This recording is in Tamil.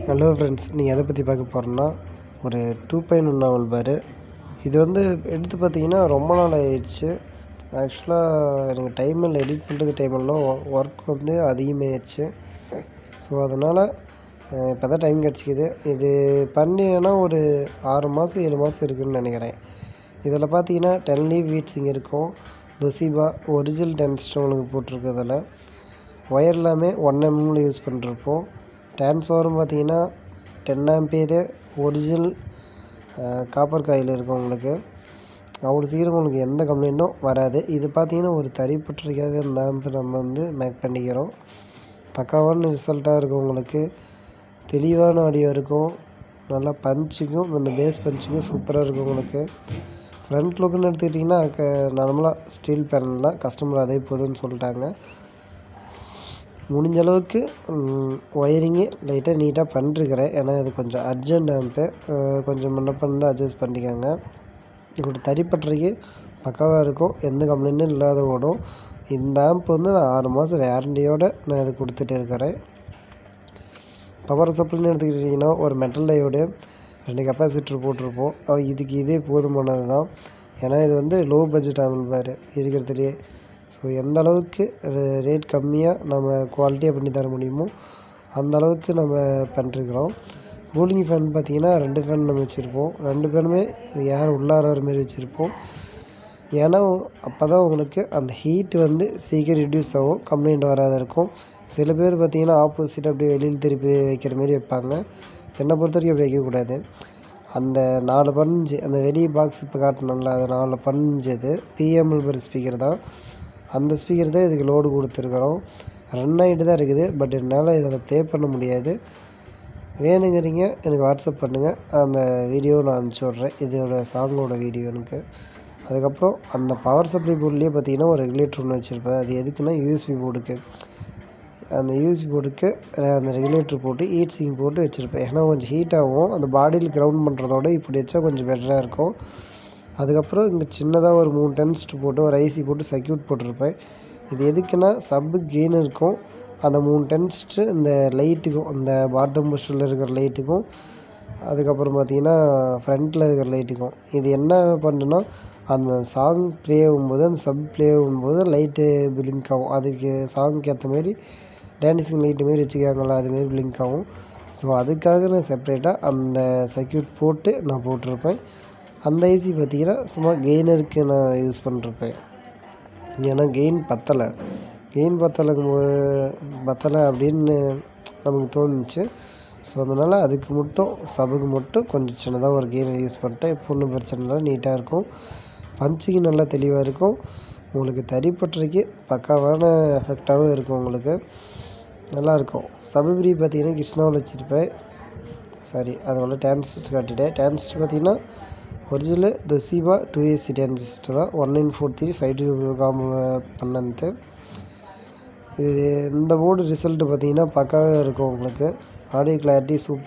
ஹலோ ஃப்ரெண்ட்ஸ், நீங்கள் எதை பற்றி பார்க்க போகிறோன்னா ஒரு 2.1 நாவல் பார். இது எடுத்து பார்த்தீங்கன்னா ரொம்ப நாள் ஆயிடுச்சு. ஆக்சுவலாக எனக்கு டைம் இல்லை, எடிட் பண்ணுறது டைம் இல்லை, ஒர்க் அதிகமாகிடுச்சு. ஸோ அதனால் இப்போ தான் டைம் கிடச்சிக்கிது. இது பண்ணிங்கன்னா ஒரு 6 மாதம் 7 மாதம் இருக்குதுன்னு நினைக்கிறேன். இதில் பார்த்தீங்கன்னா 10 லீவ் வீட்ஸிங் இருக்கும். தொசிபா ஒரிஜினல் 10 ஸ்டோனுக்கு போட்டிருக்கு. அதில் ஒயர் எல்லாமே 1 mm யூஸ் பண்ணிருப்போம். டிரான்ஸ்ஃபார்மர் பார்த்தீங்கன்னா 10 ஆம்பியர் ஒரிஜினல் காப்பர் காயில் இருக்கும். உங்களுக்கு அவ்வளோ சீக்கிரம் உங்களுக்கு எந்த கம்ப்ளைண்ட்டும் வராது. இது பார்த்தீங்கன்னா ஒரு தறிப்பட்டறைக்காக இந்த ஆம்பு நம்ம மேக் பண்ணிக்கிறோம். பக்காவான ரிசல்ட்டாக இருக்கும். உங்களுக்கு தெளிவான ஆடியோ இருக்கும். நல்லா பஞ்சுக்கும் இந்த பேஸ் பஞ்சுக்கும் சூப்பராக இருக்கும். உங்களுக்கு ஃப்ரண்ட் லுக்குன்னு எடுத்துக்கிட்டிங்கன்னா நார்மலாக ஸ்டீல் பேனல் தான். கஸ்டமர் அதே போதுன்னு சொல்லிட்டாங்க. முடிஞ்ச அளவுக்கு ஒயரிங்கு லைட்டாக நீட்டாக பண்ணிருக்கிறேன். ஏன்னா இது கொஞ்சம் அர்ஜென்ட் ஆம்பு, கொஞ்சம் முன்னப்பந்து அட்ஜஸ்ட் பண்ணிக்காங்க. இப்படி தறிப்பட்டறைக்கு பக்காவாக இருக்கும். எந்த கம்ப்ளைண்ட்டும் இல்லாத ஓடும். இந்த ஆம்ப் நான் 6 மாதம் வேரண்டியோடு நான் இது கொடுத்துட்டு இருக்கிறேன். பவர் சப்ளைன்னு எடுத்துக்கிட்டிங்கன்னா ஒரு மெட்டல் டயோடு 2 கெப்பாசிட்டர் போட்டிருப்போம். இதுக்கு இதே போதுமானது தான். ஏன்னா இது லோ பட்ஜெட் ஆம்பிள் பார் இருக்கிறதுலையே. ஸோ எந்த அளவுக்கு ரேட் கம்மியாக நம்ம குவாலிட்டியாக பண்ணி தர முடியுமோ அந்த அளவுக்கு நம்ம பண்ணிருக்கிறோம். கூலிங் ஃபேன் பார்த்திங்கன்னா 2 ஃபேன் நம்ம வச்சுருப்போம். 2 ஃபேனுமே ஏர் உள்ளார மாரி வச்சுருப்போம். ஏன்னா அப்போ தான் உங்களுக்கு அந்த ஹீட் சீக்கிரம் ரிடியூஸ் ஆகும், கம்ப்ளைண்ட் வராத இருக்கும். சில பேர் பார்த்திங்கன்னா ஆப்போசிட் அப்படியே வெளியில் திருப்பி வைக்கிற மாரி வைப்பாங்க. என்னை பொறுத்த வரைக்கும் அப்படி வைக்கக்கூடாது. அந்த 4 பஞ்சு அந்த வெளியே பாக்ஸ் இப்போ காட்டணும்ல, அது 4 பஞ்சு அது பிஎம்எல் பர் ஸ்பீக்கர் தான். அந்த ஸ்பீக்கர் தான் இதுக்கு லோடு கொடுத்துருக்குறோம். ரன் ஆகிட்டு தான் இருக்குது. பட் என்னால் இதில் ப்ளே பண்ண முடியாது. வேணுங்கிறீங்க எனக்கு வாட்ஸ்அப் பண்ணுங்கள், அந்த வீடியோ நான் அனுப்பிச்சி விட்றேன். இதோட சாங்கோட வீடியோ எனக்கு. அதுக்கப்புறம் அந்த பவர் சப்ளை போர்ட்லேயே பார்த்தீங்கன்னா ஒரு ரெகுலேட்டர் ஒன்று வச்சுருப்பேன். அது எதுக்குன்னா யூஎஸ்பி போர்டுக்கு. அந்த யூஎஸ்பி போர்டுக்கு அந்த ரெகுலேட்டர் போட்டு ஹீட் சிங் போட்டு வச்சுருப்பேன். ஏன்னா கொஞ்சம் ஹீட் ஆகும். அந்த பாடியில் கிரவுண்ட் பண்ணுறதோட இப்படி வச்சா கொஞ்சம் பெட்டராக இருக்கும். அதுக்கப்புறம் இங்கே சின்னதாக ஒரு 3 டென்ஸ்ட் போட்டு ஒரு ஐசி போட்டு சர்க்யூட் போட்டிருப்பேன். இது எதுக்குன்னா சப்பு கெயின் இருக்கும். அந்த 3 டென்ஸ்ட்டு இந்த லைட்டுக்கும், அந்த பாட்டம் புஷ்ஷில் இருக்கிற லைட்டுக்கும், அதுக்கப்புறம் பார்த்திங்கன்னா ஃப்ரண்ட்டில் இருக்கிற லைட்டுக்கும் இது என்ன பண்ணுன்னா அந்த சாங் ப்ளே ஆகும்போது, அந்த சப் ப்ளே ஆகும்போது லைட்டு பிளிங்க் ஆகும். அதுக்கு சாங்க்கு ஏற்ற மாரி டான்ஸிங் லைட்டு மாரி வச்சுக்காங்களா, அதுமாரி பிளிங்க் ஆகும். ஸோ அதுக்காக நான் செப்ரேட்டாக அந்த சர்க்யூட் போட்டு நான் போட்டிருப்பேன். அந்த ஐசி பார்த்திங்கன்னா சும்மா கெயினருக்கு நான் யூஸ் பண்ணிருப்பேன். ஏன்னா கெயின் பத்தலை அப்படின்னு நமக்கு தோணுச்சு. ஸோ அதனால் அதுக்கு மட்டும் சபுக்கு மட்டும் கொஞ்சம் சின்னதாக ஒரு கெயினை யூஸ் பண்ணிட்டேன். இப்போ ஒன்றும் பிரச்சனை இல்லை, நீட்டாக இருக்கும். பஞ்சுக்கு நல்லா தெளிவாக இருக்கும். உங்களுக்கு தறிப்பட்டறைக்கு பக்காவான எஃபெக்டாகவும் இருக்கும். உங்களுக்கு நல்லாயிருக்கும். சபுபிரி பார்த்திங்கன்னா கிருஷ்ணாவில் வச்சுருப்பேன். அதோட டிரான்சிஸ்டர் காட்டிட்டேன். டிரான்சிஸ்டர் பார்த்திங்கன்னா ஒரிஜினல் தொசிபா 2AC டிரான்சிஸ்டர் தான். 19435 பண்ணது. இது இந்த போர்டு ரிசல்ட்டு பார்த்திங்கன்னா பக்காவாக இருக்கும். உங்களுக்கு ஆடியோ கிளாரிட்டி சூப்பர்.